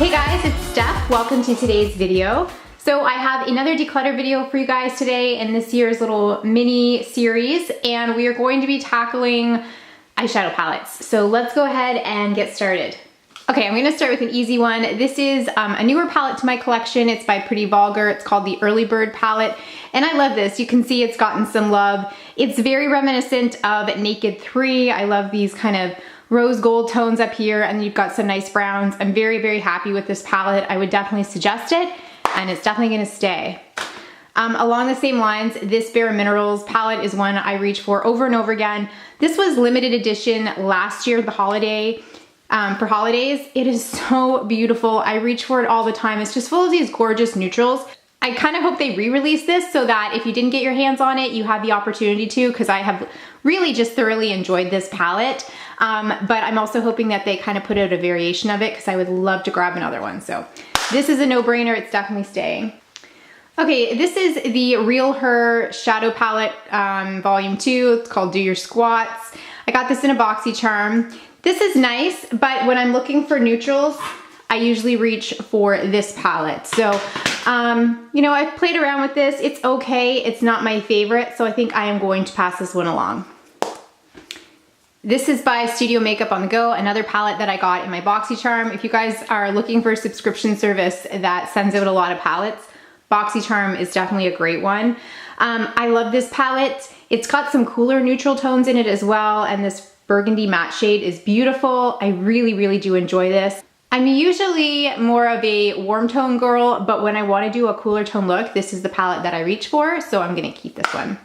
Hey guys, it's Steph. Welcome to today's video. So I have another declutter video for you guys today in this year's little mini series, and we are going to be tackling eyeshadow palettes. So let's go ahead and get started. Okay, I'm gonna start with an easy one. This is a newer palette to my collection. It's by Pretty Vulgar. It's called the Early Bird palette, and I love this. You can see it's gotten some love. It's very reminiscent of Naked 3. I love these kind of rose gold tones up here, and you've got some nice browns. I'm very, very happy with this palette. I would definitely suggest it, and it's definitely gonna stay. Along the same lines, this Bare Minerals palette is one I reach for over and over again. This was limited edition last year, the holiday, for holidays. It is so beautiful. I reach for it all the time. It's just full of these gorgeous neutrals. I kind of hope they re-release this so that if you didn't get your hands on it, you have the opportunity to, because I have really just thoroughly enjoyed this palette. But I'm also hoping that they kind of put out a variation of it, because I would love to grab another one. So this is a no-brainer. It's definitely staying. Okay, this is the Real Her Shadow Palette, Volume 2. It's called Do Your Squats. I got this in a boxy charm. This is nice, but when I'm looking for neutrals, I usually reach for this palette. So, you know, I've played around with this. It's okay. It's not my favorite, so I think I am going to pass this one along. This is by Studio Makeup on the Go, another palette that I got in my BoxyCharm. If you guys are looking for a subscription service that sends out a lot of palettes, BoxyCharm is definitely a great one. I love this palette. It's got some cooler neutral tones in it as well, and this burgundy matte shade is beautiful. I really, really do enjoy this. I'm usually more of a warm tone girl, but when I want to do a cooler tone look, this is the palette that I reach for, so I'm gonna keep this one.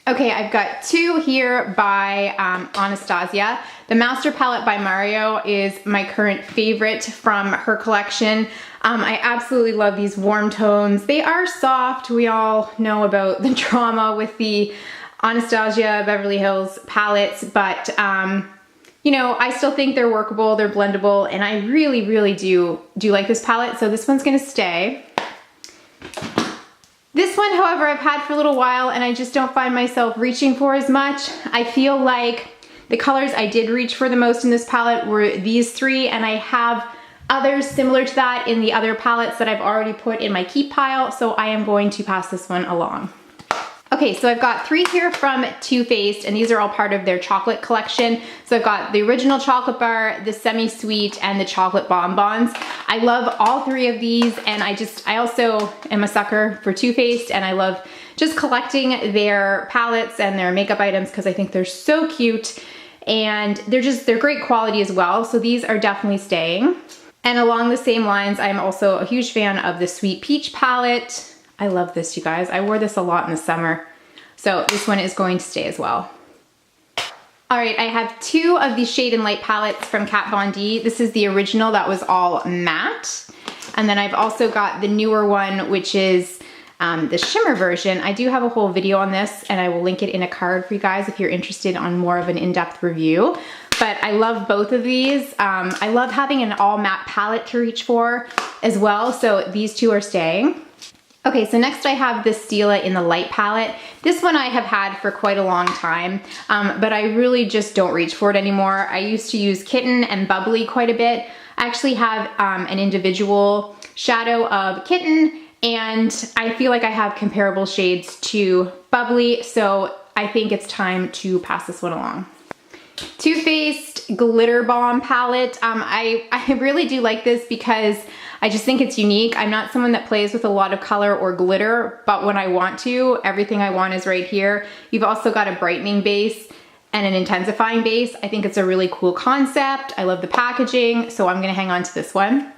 Okay, I've got two here by Anastasia. The Master Palette by Mario is my current favorite from her collection. I absolutely love these warm tones. They are soft. We all know about the drama with the Anastasia Beverly Hills palettes, but you know, I still think they're workable, they're blendable, and I really, really do like this palette, so this one's gonna stay. This one, however, I've had for a little while, and I just don't find myself reaching for as much. I feel like the colors I did reach for the most in this palette were these three, and I have others similar to that in the other palettes that I've already put in my keep pile, so I am going to pass this one along. Okay, so I've got three here from Too Faced, and these are all part of their chocolate collection. So I've got the original chocolate bar, the semi-sweet, and the chocolate bonbons. I love all three of these, and I also am a sucker for Too Faced, and I love just collecting their palettes and their makeup items because I think they're so cute, and they're great quality as well. So these are definitely staying. And along the same lines, I'm also a huge fan of the Sweet Peach palette. I love this, you guys. I wore this a lot in the summer. So this one is going to stay as well. All right, I have two of these Shade and Light palettes from Kat Von D. This is the original that was all matte. And then I've also got the newer one, which is the shimmer version. I do have a whole video on this, and I will link it in a card for you guys if you're interested on more of an in-depth review. But I love both of these. I love having an all matte palette to reach for as well. So these two are staying. Okay, so next I have the Stila in the Light palette. This one I have had for quite a long time, but I really just don't reach for it anymore. I used to use Kitten and Bubbly quite a bit. I actually have an individual shadow of Kitten, and I feel like I have comparable shades to Bubbly, so I think it's time to pass this one along. Too Faced Glitter Bomb palette. I really do like this because I just think it's unique. I'm not someone that plays with a lot of color or glitter, but when I want to, everything I want is right here. You've also got a brightening base and an intensifying base. I think it's a really cool concept. I love the packaging, so I'm gonna hang on to this one.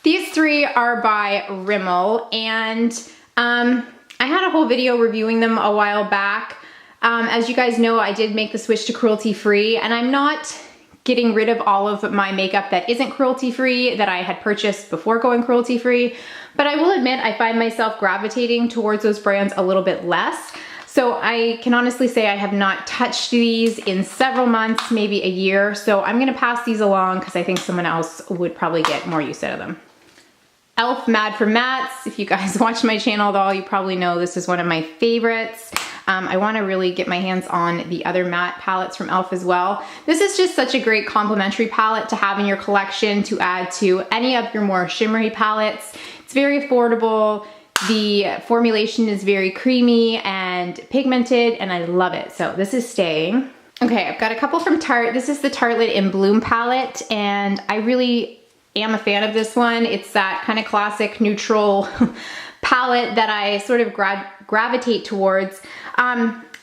These three are by Rimmel, and I had a whole video reviewing them a while back. As you guys know, I did make the switch to cruelty-free, and I'm not getting rid of all of my makeup that isn't cruelty-free that I had purchased before going cruelty-free, but I will admit I find myself gravitating towards those brands a little bit less. So I can honestly say I have not touched these in several months, maybe a year, so I'm gonna pass these along because I think someone else would probably get more use out of them. Elf Mad for Mattes. If you guys watch my channel at all, you probably know this is one of my favorites. I wanna really get my hands on the other matte palettes from e.l.f. as well. This is just such a great complementary palette to have in your collection to add to any of your more shimmery palettes. It's very affordable. The formulation is very creamy and pigmented, and I love it. So this is staying. Okay, I've got a couple from Tarte. This is the Tartelette in Bloom palette, and I really am a fan of this one. It's that kind of classic neutral palette that I sort of gravitate towards.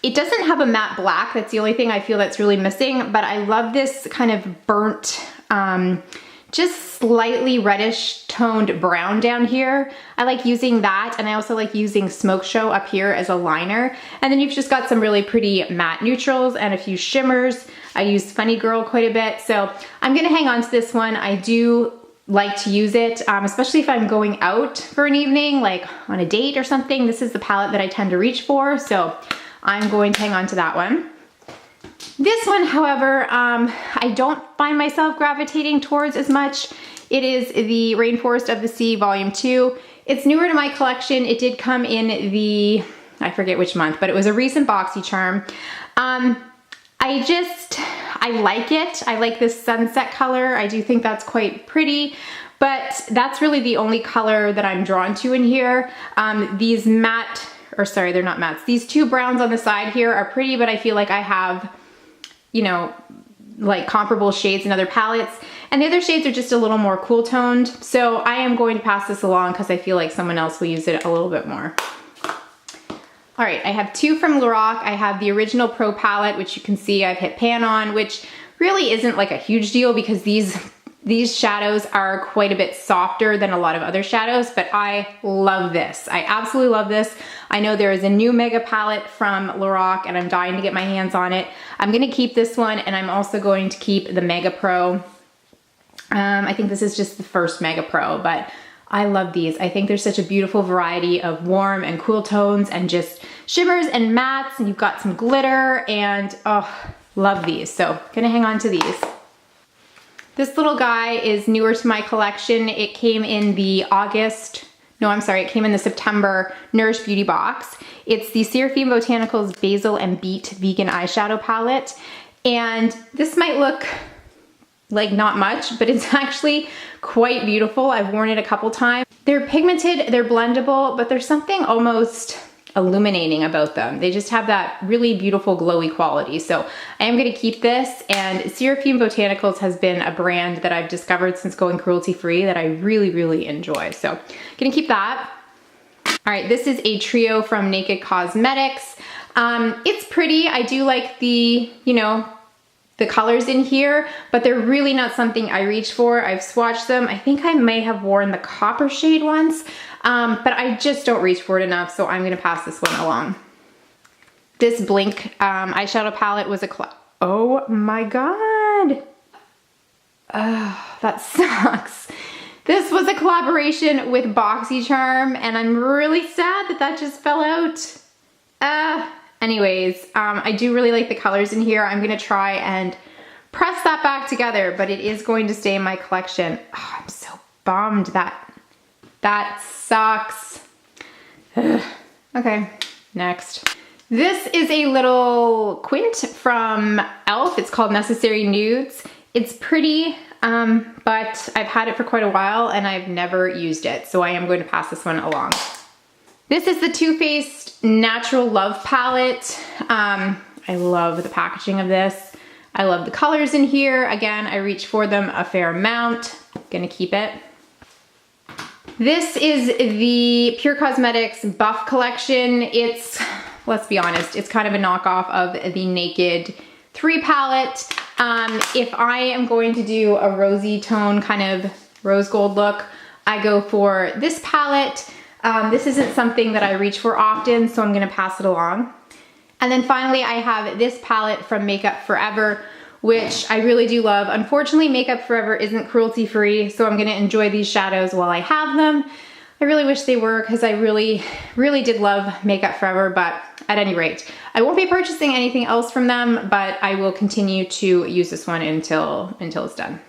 It doesn't have a matte black. That's the only thing I feel that's really missing, but I love this kind of burnt, just slightly reddish toned brown down here. I like using that, and I also like using Smoke Show up here as a liner. And then you've just got some really pretty matte neutrals and a few shimmers. I use Funny Girl quite a bit, so I'm gonna hang on to this one. I do like to use it, especially if I'm going out for an evening, like on a date or something. This is the palette that I tend to reach for, so I'm going to hang on to that one. This one, however, I don't find myself gravitating towards as much. It is the Rainforest of the Sea Volume 2. It's newer to my collection. It did come in the, I forget which month, but it was a recent BoxyCharm. I like it. I like this sunset color. I do think that's quite pretty, but that's really the only color that I'm drawn to in here. These matte, or sorry, they're not mattes. These two browns on the side here are pretty, but I feel like I have, you know, like comparable shades in other palettes. And the other shades are just a little more cool toned. So I am going to pass this along because I feel like someone else will use it a little bit more. All right, I have two from Lorac. I have the original Pro palette, which you can see I've hit pan on, which really isn't like a huge deal because these shadows are quite a bit softer than a lot of other shadows, but I love this. I absolutely love this. I know there is a new Mega palette from Lorac and I'm dying to get my hands on it. I'm gonna keep this one, and I'm also going to keep the Mega Pro. I think this is just the first Mega Pro, but I love these. I think there's such a beautiful variety of warm and cool tones and just shimmers and mattes, and you've got some glitter, and oh, love these. So gonna hang on to these. This little guy is newer to my collection. It came in the it came in the September Nourish Beauty box. It's the Seraphine Botanicals Basil and Beet Vegan Eyeshadow Palette. And this might look like not much, but it's actually quite beautiful. I've worn it a couple times. They're pigmented, they're blendable, but there's something almost illuminating about them. They just have that really beautiful glowy quality. So I am gonna keep this, and Seraphine Botanicals has been a brand that I've discovered since going cruelty-free that I really, really enjoy. So gonna keep that. All right, this is a trio from Naked Cosmetics. It's pretty. I do like the, you know, the colors in here, but they're really not something I reach for. I've swatched them. I think I may have worn the copper shade once, but I just don't reach for it enough, so I'm gonna pass this one along. This Blink eyeshadow palette was oh my God. Oh, that sucks. This was a collaboration with BoxyCharm, and I'm really sad that that just fell out. Anyways, I do really like the colors in here. I'm gonna try and press that back together, but it is going to stay in my collection. Oh, I'm so bummed. That sucks. Ugh. Okay, next. This is a little quint from e.l.f. It's called Necessary Nudes. It's pretty, but I've had it for quite a while and I've never used it, so I am going to pass this one along. This is the Too Faced Natural Love palette. I love the packaging of this. I love the colors in here. Again, I reach for them a fair amount. Gonna keep it. This is the Pure Cosmetics Buff collection. It's, let's be honest, it's kind of a knockoff of the Naked 3 palette. If I am going to do a rosy tone, kind of rose gold look, I go for this palette. This isn't something that I reach for often, so I'm gonna pass it along. And then finally, I have this palette from Makeup Forever, which I really do love. Unfortunately, Makeup Forever isn't cruelty-free, so I'm gonna enjoy these shadows while I have them. I really wish they were, because I really, really did love Makeup Forever, but at any rate, I won't be purchasing anything else from them, but I will continue to use this one until it's done.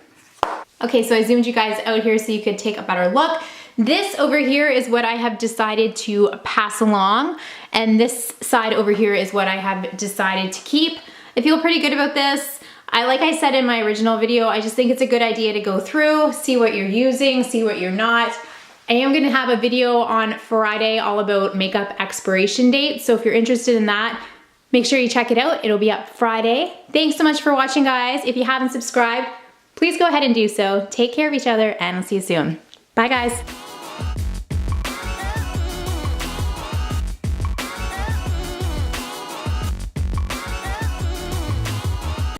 Okay, so I zoomed you guys out here so you could take a better look. This over here is what I have decided to pass along, and this side over here is what I have decided to keep. I feel pretty good about this. Like I said in my original video, I just think it's a good idea to go through, see what you're using, see what you're not. I am gonna have a video on Friday all about makeup expiration dates, so if you're interested in that, make sure you check it out. It'll be up Friday. Thanks so much for watching, guys. If you haven't subscribed, please go ahead and do so. Take care of each other, and I'll see you soon. Bye, guys.